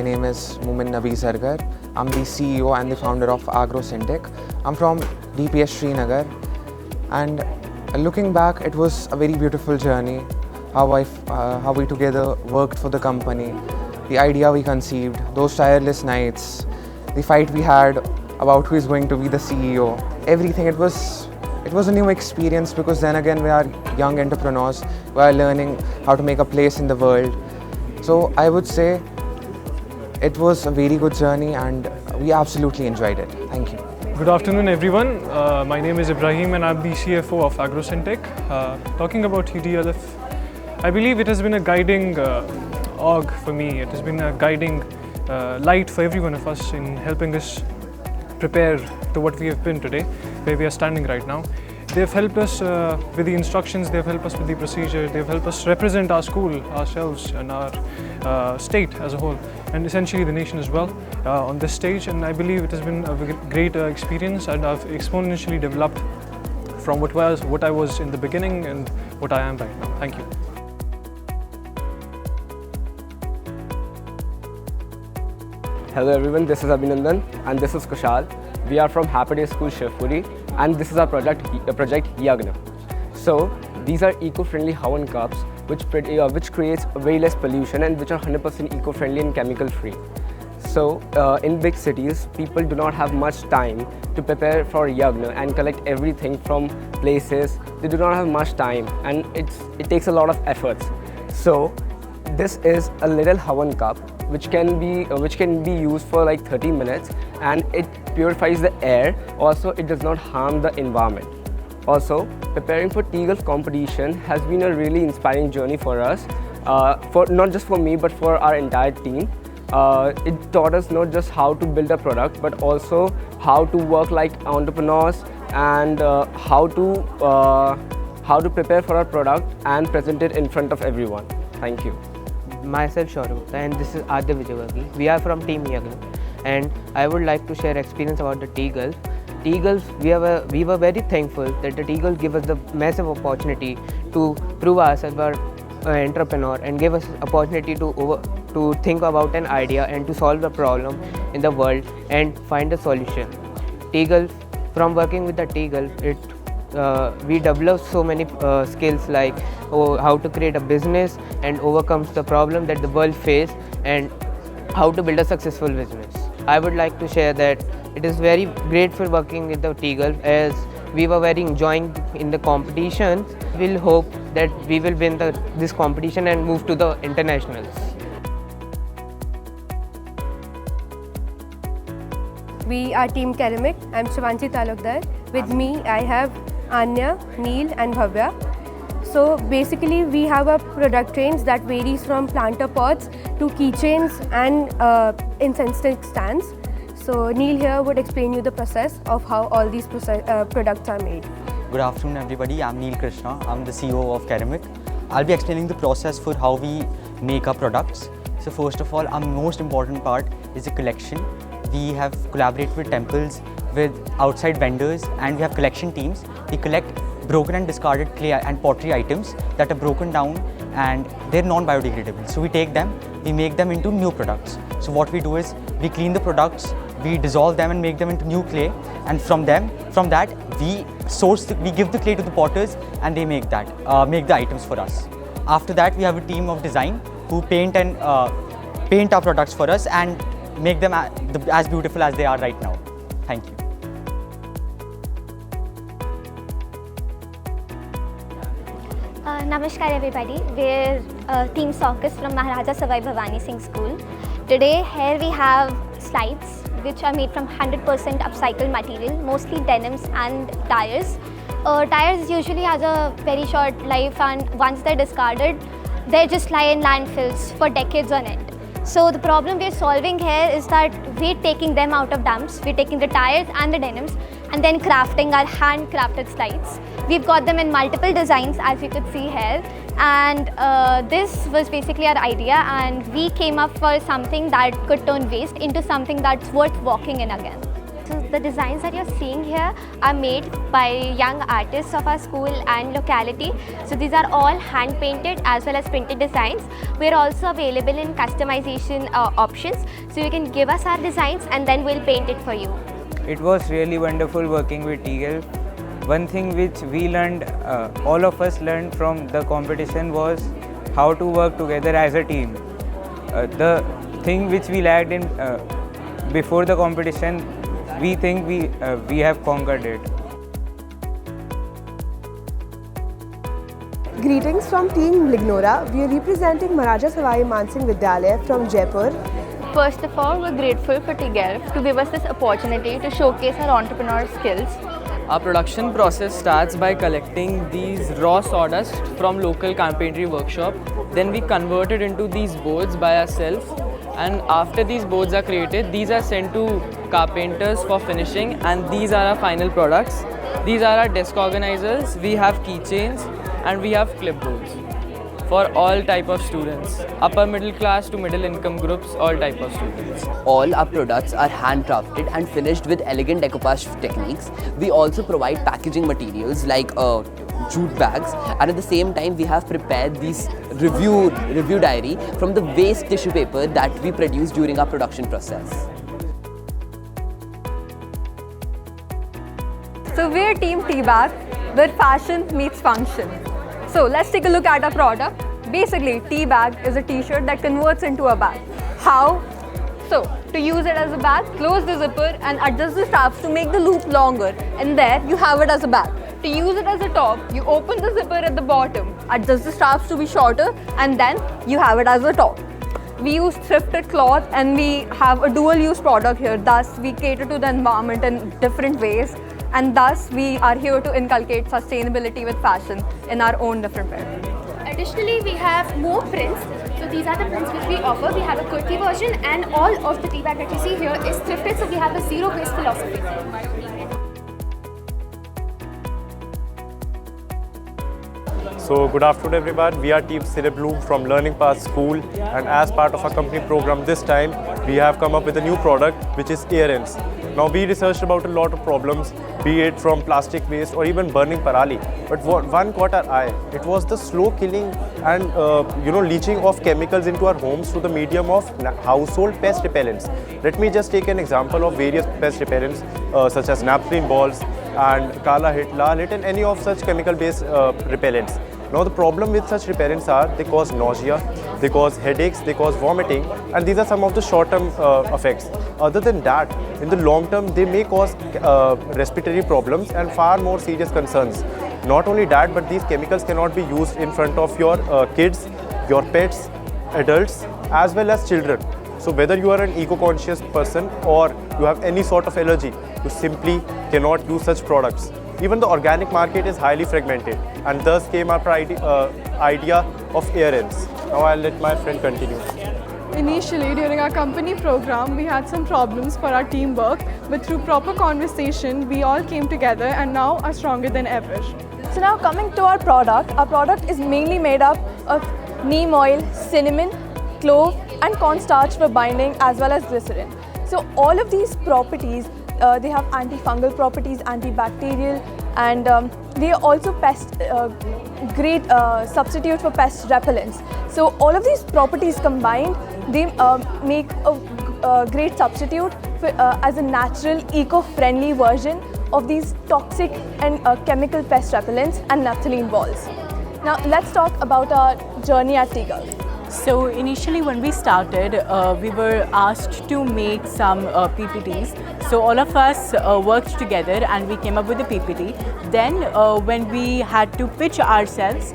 My name is Mumin Nabi Sargar. I'm the CEO and the founder of AgroSyntech. I'm from DPS Srinagar, and looking back, it was a very beautiful journey. How we together worked for the company, the idea we conceived, those tireless nights, the fight we had about who is going to be the CEO. Everything. It was a new experience because then again we are young entrepreneurs. We are learning how to make a place in the world. So I would say it was a very good journey and we absolutely enjoyed it. Thank you. Good afternoon everyone. My name is Ibrahim and I'm the CFO of AgroSyntech. Talking about TDLF, I believe it has been a guiding org for me. It has been a guiding light for every one of us in helping us prepare to what we have been today, where we are standing right now. They have helped us with the instructions, they have helped us with the procedure, they have helped us represent our school, ourselves and our state as a whole, and essentially the nation as well on this stage. And I believe it has been a great experience, and I've exponentially developed from what I was in the beginning and what I am right now. Thank you. Hello everyone, this is Abhinandan and this is Kushal. We are from Happy Day School Shivpuri and this is our project Yagna. So these are eco-friendly Havan cups which creates way less pollution and which are 100% eco-friendly and chemical-free. So in big cities, people do not have much time to prepare for Yagna and collect everything from places. They do not have much time and it takes a lot of efforts. So this is a little Havan cup which can be used for like 30 minutes and it purifies the air. Also, it does not harm the environment. Also, preparing for TGulf competition has been a really inspiring journey for us, for not just for me but for our entire team. It taught us not just how to build a product but also how to work like entrepreneurs and how to prepare for our product and present it in front of everyone. Thank you. Myself Shaurya and this is Adya Vijayvargi. We are from Team Yagna and I would like to share experience about the TGulf. TGulf, we were very thankful that the TGulf gave us the massive opportunity to prove ourselves as an entrepreneur and gave us opportunity to think about an idea and to solve the problem in the world and find a solution. TGulf, from working with the TGulf, we developed so many skills like how to create a business and overcome the problem that the world faces and how to build a successful business. I would like to share that it is very grateful working with the TGulf as we were very enjoying in the competition. We'll hope that we will win this competition and move to the internationals. We are Team Ceramic. I'm Shivanshi Talukdar. With me, I have Anya, Neel and Bhavya. So basically, we have a product range that varies from planter pots to keychains and incense stick stands. So Neel here would explain you the process of how all these products are made. Good afternoon everybody, I'm Neel Krishna. I'm the CEO of Ceramic. I'll be explaining the process for how we make our products. So first of all, our most important part is the collection. We have collaborated with temples, with outside vendors, and we have collection teams. We collect broken and discarded clay and pottery items that are broken down and they're non-biodegradable. So we take them, we make them into new products. So what we do is we clean the products, we dissolve them and make them into new clay, and from that we give the clay to the potters and they make the items for us. After that, we have a team of design who paint our products for us and make them as beautiful as they are right now. Thank you. Namaskar everybody, we're Team Saucus from Maharaja Savai Bhavani Singh School. Today here we have slides which are made from 100% upcycled material, mostly denims and tires. Tires usually has a very short life and once they're discarded, they just lie in landfills for decades on end. So the problem we're solving here is that we're taking them out of dumps, we're taking the tires and the denims and then crafting our handcrafted slides. We've got them in multiple designs as you could see here, and this was basically our idea, and we came up for something that could turn waste into something that's worth walking in again. So the designs that you're seeing here are made by young artists of our school and locality. So these are all hand painted as well as printed designs. We're also available in customization options. So you can give us our designs and then we'll paint it for you. It was really wonderful working with T-Gulf. One thing which we learned, all of us learned from the competition was how to work together as a team. The thing which we lacked in before the competition, we think we have conquered it. Greetings from Team Lignora. We are representing Maharaja Savai Mansingh Vidyalaya from Jaipur. First of all, we're grateful for T-Gulf to give us this opportunity to showcase our entrepreneur skills. Our production process starts by collecting these raw sawdust from local carpentry workshop. Then we convert it into these boards by ourselves, and after these boards are created, these are sent to carpenters for finishing, and these are our final products. These are our desk organizers, we have keychains, and we have clipboards for all type of students, upper middle class to middle income groups, all type of students. All our products are handcrafted and finished with elegant decoupage techniques. We also provide packaging materials like jute bags, and at the same time we have prepared these review diary from the waste tissue paper that we produce during our production process. So we're Team T-Bag, where fashion meets function. So let's take a look at our product. Basically, T-Bag is a t-shirt that converts into a bag. How? So, to use it as a bag, close the zipper and adjust the straps to make the loop longer, and there you have it as a bag. To use it as a top, you open the zipper at the bottom, adjust the straps to be shorter, and then you have it as a top. We use thrifted cloth and we have a dual-use product here. Thus, we cater to the environment in different ways, and thus we are here to inculcate sustainability with fashion in our own different way. Additionally, we have more prints. So these are the prints which we offer. We have a kurti version, and all of the tea bag that you see here is thrifted. So we have a zero-waste philosophy. So good afternoon everyone, we are Team Cirebloom from Learning Path School, and as part of our company program this time, we have come up with a new product which is earrings. Now we researched about a lot of problems, be it from plastic waste or even burning parali. But one caught our eye. It was the slow killing and leaching of chemicals into our homes through the medium of household pest repellents. Let me just take an example of various pest repellents such as naphthalene balls and Kala Hit, Lal Hit, and any of such chemical-based repellents. Now the problem with such repellents are they cause nausea, they cause headaches, they cause vomiting, and these are some of the short-term effects. Other than that, in the long term, they may cause respiratory problems and far more serious concerns. Not only that, but these chemicals cannot be used in front of your kids, your pets, adults, as well as children. So whether you are an eco-conscious person or you have any sort of allergy, you simply cannot use such products. Even the organic market is highly fragmented, and thus came our idea of earrings. Now I'll let my friend continue. Initially, during our company program, we had some problems for our teamwork, but through proper conversation, we all came together and now are stronger than ever. So now coming to our product is mainly made up of neem oil, cinnamon, clove and cornstarch for binding, as well as glycerin. So all of these properties, they have antifungal properties, antibacterial, and they are also great substitute for pest repellents. So all of these properties combined, they make a great substitute for, as a natural, eco-friendly version of these toxic and chemical pest repellents and naphthalene balls. Now let's talk about our journey at T-Gulf. So initially when we started, we were asked to make some PPTs. So all of us worked together and we came up with a PPT. Then when we had to pitch ourselves,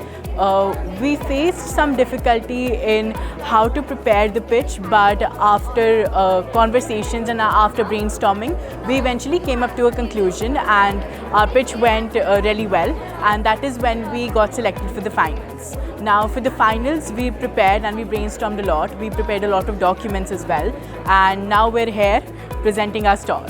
we faced some difficulty in how to prepare the pitch, but after conversations and after brainstorming, we eventually came up to a conclusion and our pitch went really well, and that is when we got selected for the finals. Now for the finals, we prepared and we brainstormed a lot. We prepared a lot of documents as well, and now we're here presenting our stall.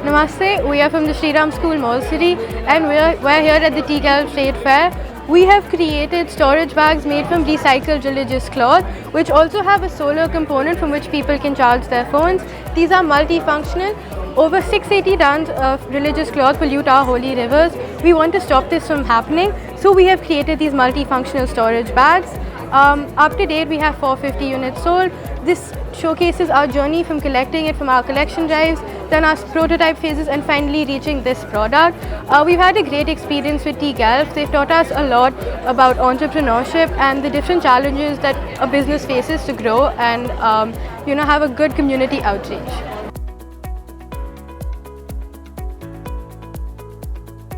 Namaste, we are from the Sri Ram School, Mall City, and we're here at the T-Gulf Trade Fair we have created storage bags made from recycled religious cloth, which also have a solar component from which people can charge their phones. These are multifunctional. Over 680 tons of religious cloth pollute our holy rivers. We want to stop this from happening, so we have created these multifunctional storage bags. Up to date, we have 450 units sold. This showcases our journey from collecting it from our collection drives, then our prototype phases, and finally reaching this product. We've had a great experience with T-Galf. They've taught us a lot about entrepreneurship and the different challenges that a business faces to grow and have a good community outreach.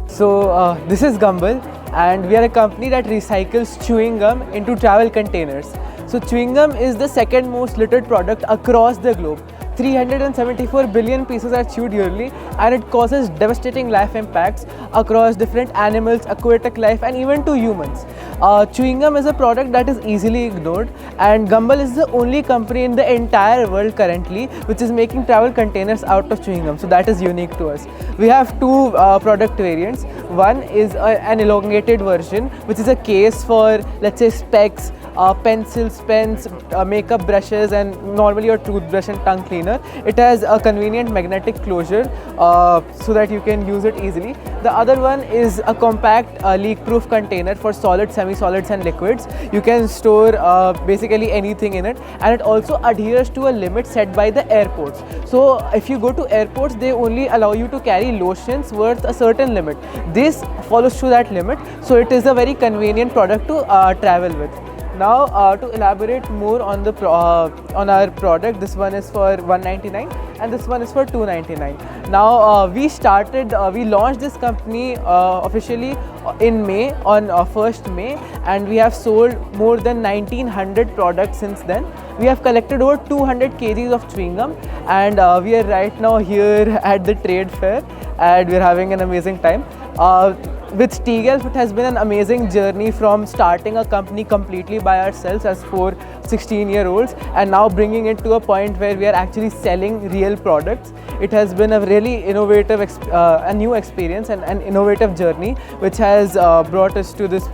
So this is Gumball, and we are a company that recycles chewing gum into travel containers. So chewing gum is the second most littered product across the globe. 374 billion pieces are chewed yearly, and it causes devastating life impacts across different animals, aquatic life, and even to humans. Chewing gum is a product that is easily ignored, and Gumball is the only company in the entire world currently which is making travel containers out of chewing gum. So that is unique to us. We have two product variants. One is an elongated version, which is a case for, let's say, specs, pencils, pens, makeup brushes, and normally your toothbrush and tongue cleaner. It has a convenient magnetic closure so that you can use it easily. The other one is a compact leak-proof container for solids, semi-solids, and liquids. You can store basically anything in it, and it also adheres to a limit set by the airports. So if you go to airports, they only allow you to carry lotions worth a certain limit. This follows to that limit, so it is a very convenient product to travel with. Now to elaborate more on the on our product, this one is for $199 and this one is for $299. Now we launched this company officially in May, on 1st May, and we have sold more than 1900 products since then. We have collected over 200 kgs of chewing gum, and we are right now here at the trade fair, and we are having an amazing time. With T-Galf, it has been an amazing journey from starting a company completely by ourselves as 4 16-year-olds and now bringing it to a point where we are actually selling real products. It has been a really innovative, a new experience and an innovative journey which has brought us to this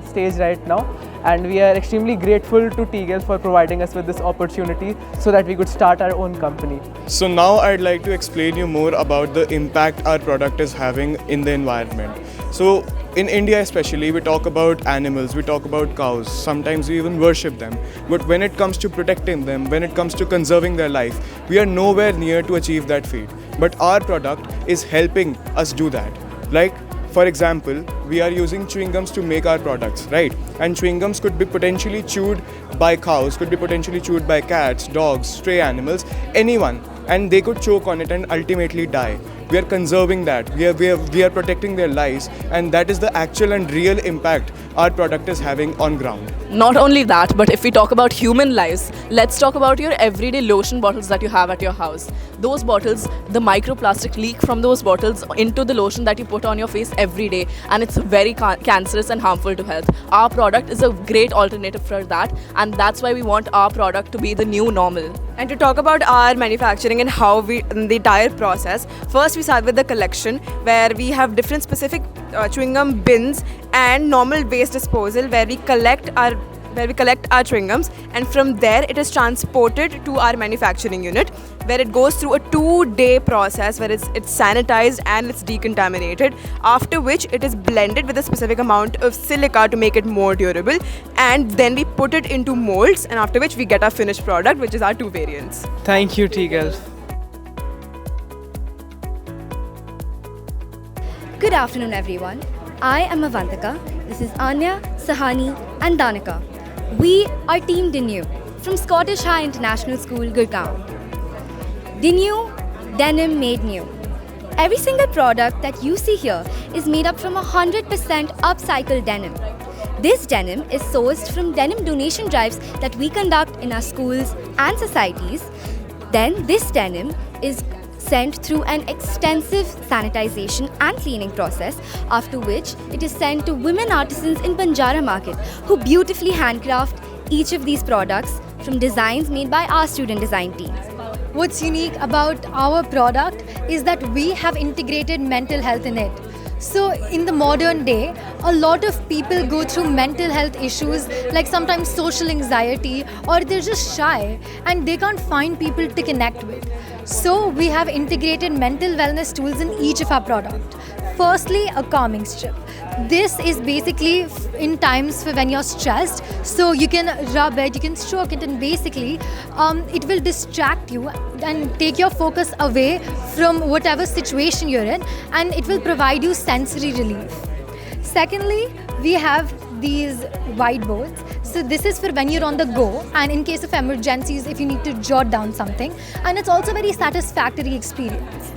stage right now. And we are extremely grateful to T-Galf for providing us with this opportunity so that we could start our own company. So now I'd like to explain you more about the impact our product is having in the environment. So in India especially, we talk about animals, we talk about cows, sometimes we even worship them. But when it comes to protecting them, when it comes to conserving their life, we are nowhere near to achieve that feat. But our product is helping us do that. Like, for example, we are using chewing gums to make our products, right? And chewing gums could be potentially chewed by cows, could be potentially chewed by cats, dogs, stray animals, anyone, and they could choke on it and ultimately die. We are conserving that, we are protecting their lives, and that is the actual and real impact our product is having on ground. Not only that, but if we talk about human lives, let's talk about your everyday lotion bottles that you have at your house. Those bottles, the microplastic leak from those bottles into the lotion that you put on your face every day, and it's very cancerous and harmful to health. Our product is a great alternative for that, and that's why we want our product to be the new normal. And to talk about our manufacturing and how the entire process, first we start with the collection, where we have different specific chewing gum bins and normal waste disposal where we collect our chewing gums, and from there it is transported to our manufacturing unit where it goes through a 2-day process where it's sanitized and it's decontaminated, after which it is blended with a specific amount of silica to make it more durable, and then we put it into molds, and after which we get our finished product, which is our 2 variants. Thank you, T-Galf. Good afternoon, everyone. I am Avantika. This is Anya, Sahani, and Danika. We are Team Denew from Scottish High International School, Gurgaon. Denew, denim made new. Every single product that you see here is made up from 100% upcycled denim. This denim is sourced from denim donation drives that we conduct in our schools and societies. Then this denim is sent through an extensive sanitization and cleaning process, after which it is sent to women artisans in Banjara Market who beautifully handcraft each of these products from designs made by our student design teams. What's unique about our product is that we have integrated mental health in it. So in the modern day, a lot of people go through mental health issues like sometimes social anxiety, or they're just shy and they can't find people to connect with. So we have integrated mental wellness tools in each of our products. Firstly, a calming strip. This is basically in times for when you're stressed, so you can rub it, you can stroke it, and basically it will distract you and take your focus away from whatever situation you're in, and it will provide you sensory relief. Secondly, we have these whiteboards. So this is for when you're on the go and in case of emergencies if you need to jot down something, and it's also a very satisfactory experience.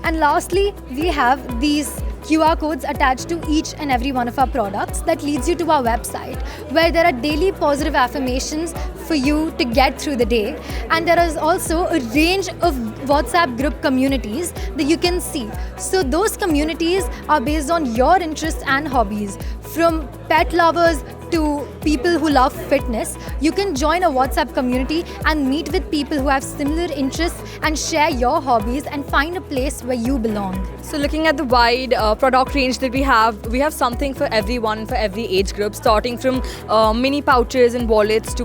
And lastly, we have these QR codes attached to each and every one of our products that leads you to our website, where there are daily positive affirmations for you to get through the day, and there is also a range of WhatsApp group communities that you can see. So those communities are based on your interests and hobbies, from pet lovers to people who love fitness. You can join a WhatsApp community and meet with people who have similar interests and share your hobbies and find a place where you belong. So looking at the wide product range that we have something for everyone, for every age group, starting from mini pouches and wallets to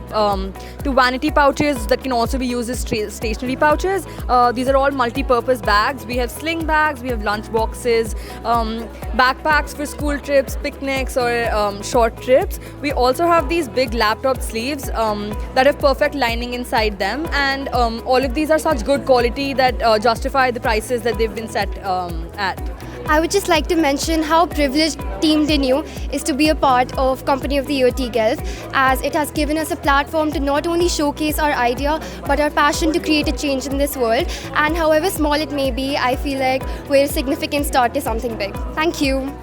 vanity pouches that can also be used as stationery pouches. These are all multi-purpose bags. We have sling bags, we have lunch boxes, backpacks for school trips, picnics or short trips. We also have these big laptop sleeves that have perfect lining inside them, and all of these are such good quality that justify the prices that they've been set at. I would just like to mention how privileged Team Dinu is to be a part of Company of the Year T-Gulf, as it has given us a platform to not only showcase our idea but our passion to create a change in this world. And however small it may be, I feel like we're a significant start to something big. Thank you.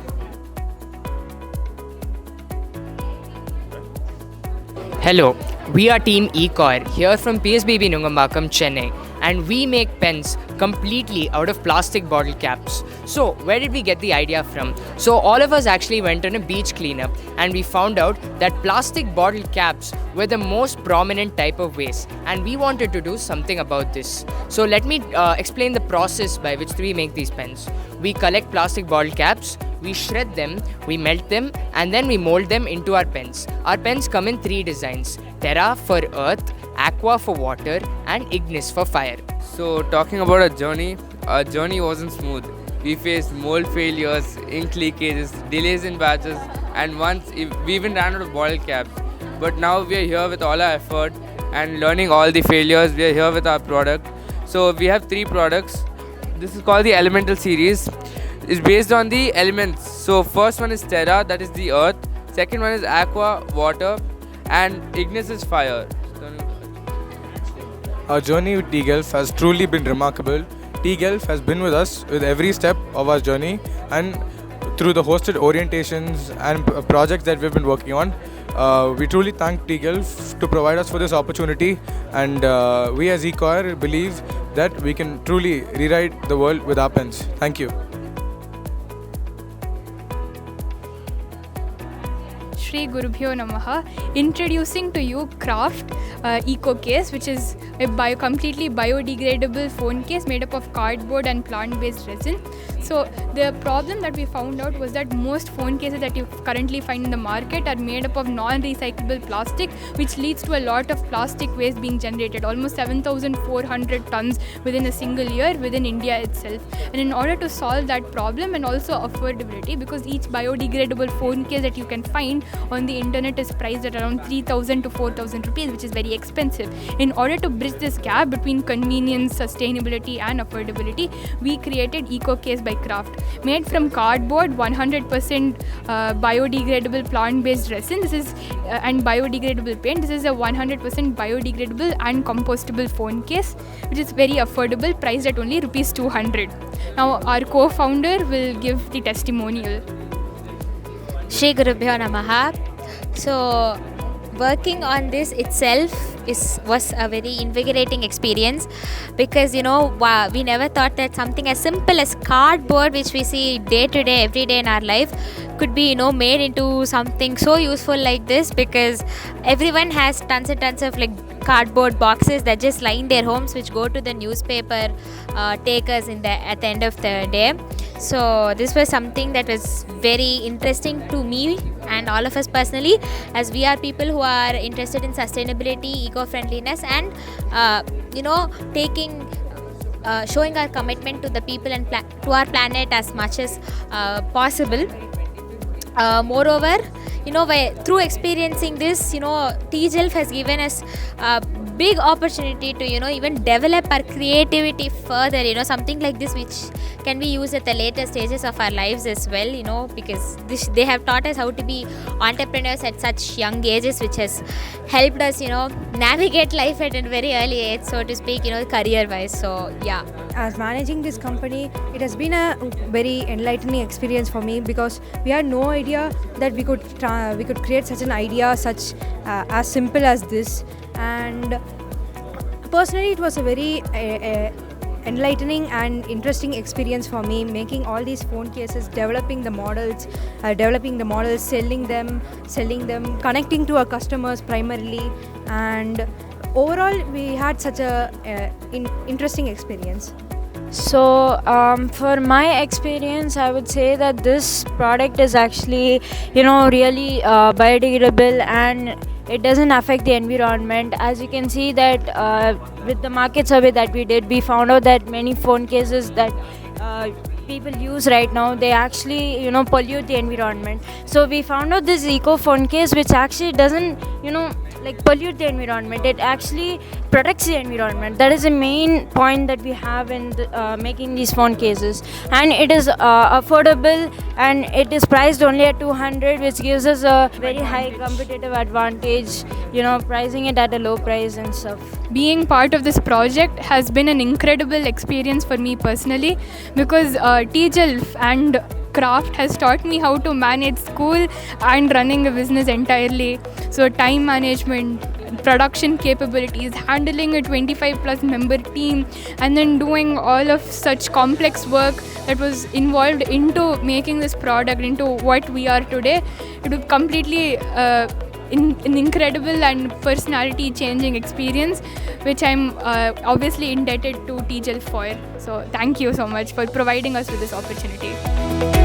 Hello, we are Team Ecore here from PSBB Nungambakam, Chennai, and we make pens completely out of plastic bottle caps. So where did we get the idea from? So all of us actually went on a beach cleanup and we found out that plastic bottle caps were the most prominent type of waste, and we wanted to do something about this. So let me explain the process by which we make these pens. We collect plastic bottle caps, we shred them, we melt them, and then we mold them into our pens. Our pens come in 3 designs: Terra for earth, Aqua for water, and Ignis for fire. So talking about our journey wasn't smooth. We faced mold failures, ink leakages, delays in batches, and once we even ran out of bottle caps. But now we are here with all our effort and learning all the failures. We are here with our product. So we have 3 products. This is called the Elemental series. It's based on the elements. So first one is Terra, that is the earth. Second one is Aqua, water, and Ignis is fire. Our journey with T-Gulf has truly been remarkable. T-Gulf has been with us with every step of our journey, and through the hosted orientations and projects that we've been working on. We truly thank T-Gulf to provide us for this opportunity, and we as Ecore believe that we can truly rewrite the world with our pens. Thank you. Shri Gurubhyo Namaha. Introducing to you Craft Eco Case, which is a completely biodegradable phone case made up of cardboard and plant-based resin. So the problem that we found out was that most phone cases that you currently find in the market are made up of non-recyclable plastic, which leads to a lot of plastic waste being generated, almost 7,400 tons within a single year within India itself. And in order to solve that problem and also affordability, because each biodegradable phone case that you can find on the internet is priced at around 3,000 to 4,000 rupees, which is very expensive. In order to bridge this gap between convenience, sustainability and affordability, we created Eco Case by Craft. Made from cardboard, 100% biodegradable plant-based resin, this is and biodegradable paint. This is a 100% biodegradable and compostable phone case, which is very affordable, priced at only rupees 200. Now our co-founder will give the testimonial. Shri Gurubhyo Namaha. So working on this itself was a very invigorating experience, because we never thought that something as simple as cardboard, which we see day to day, every day in our life, could be made into something so useful like this, because everyone has tons and tons of cardboard boxes that just lie in their homes, which go to the newspaper takers at the end of the day. So this was something that was very interesting to me and all of us personally, as we are people who are interested in sustainability, eco-friendliness, and showing our commitment to the people and to our planet as much as possible. Moreover, through experiencing this, TGELF has given us a big opportunity to, even develop our creativity further, something like this which can be used at the later stages of our lives as well, because they have taught us how to be entrepreneurs at such young ages, which has helped us, navigate life at a very early age, so to speak, career-wise. So, yeah. As managing this company, it has been a very enlightening experience for me, because we had no idea that we could create such an idea, as simple as this. And personally, it was a very enlightening and interesting experience for me, making all these phone cases, developing the models, selling them, connecting to our customers primarily, and overall we had such a interesting experience. So for my experience, I would say that this product is actually really biodegradable, and it doesn't affect the environment. As you can see that with the market survey that we did, we found out that many phone cases that people use right now, they actually pollute the environment. So we found out this eco phone case which actually doesn't pollute the environment. It actually protects the environment. That is the main point that we have in making these phone cases, and it is affordable, and it is priced only at 200, which gives us a very high competitive advantage, pricing it at a low price and stuff. Being part of this project has been an incredible experience for me personally, because TGELF and Craft has taught me how to manage school and running a business entirely. So time management, production capabilities, handling a 25 plus member team, and then doing all of such complex work that was involved into making this product into what we are today. It was completely an incredible and personality changing experience, which I'm obviously indebted to TGELF for. So thank you so much for providing us with this opportunity.